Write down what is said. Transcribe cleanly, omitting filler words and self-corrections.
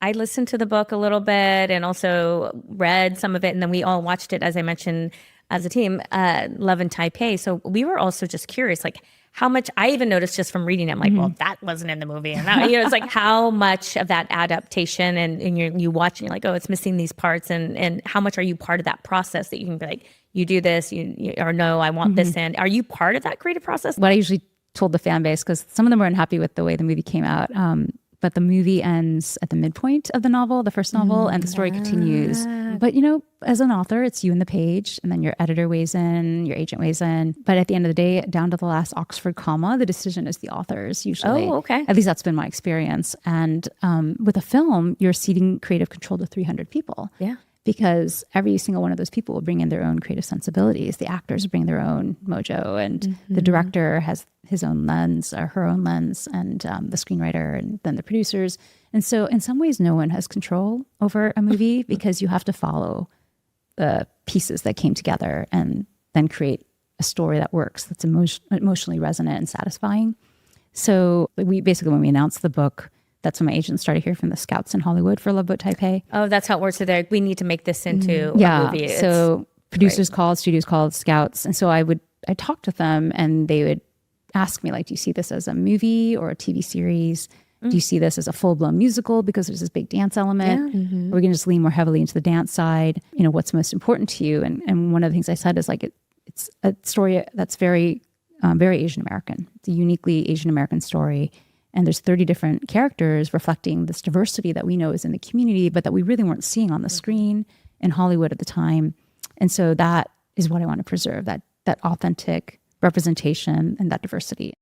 I listened to the book a little bit and also read some of it. And then we all watched it, as I mentioned, as a team, Love in Taipei. So we were also just curious, like how much I even noticed just from reading it. I'm like, well, that wasn't in the movie. And that, it's like how much of that adaptation and you watch and you're like, oh, it's missing these parts. And how much are you part of that process that you can be like, you do this, or no, I want this in. Are you part of that creative process? What I usually told the fan base, because some of them were unhappy with the way the movie came out, but the movie ends at the midpoint of the novel, the first novel, and the story continues. But, as an author, it's you and the page, and then your editor weighs in, your agent weighs in. But at the end of the day, down to the last Oxford comma, the decision is the author's usually. Oh, okay. At least that's been my experience. And with a film, you're ceding creative control to 300 people. Yeah. Because every single one of those people will bring in their own creative sensibilities. The actors bring their own mojo, and the director has his own lens or her own lens, and the screenwriter, and then the producers. And so in some ways, no one has control over a movie because you have to follow the pieces that came together and then create a story that works, that's emotionally resonant and satisfying. So we basically, when we announced the book, that's when my agent started hearing from the scouts in Hollywood for Loveboat Taipei. Oh, that's how it works. So we need to make this into a movie. So producers called, studios called, scouts. And so I talked with them, and they would ask me, like, do you see this as a movie or a TV series? Do you see this as a full-blown musical because there's this big dance element? Are we going to just lean more heavily into the dance side? What's most important to you? And one of the things I said is, like, it's a story that's very, very Asian American. It's a uniquely Asian American story. And there's 30 different characters reflecting this diversity that we know is in the community, but that we really weren't seeing on the screen in Hollywood at the time. And so that is what I want to preserve, that authentic representation and that diversity.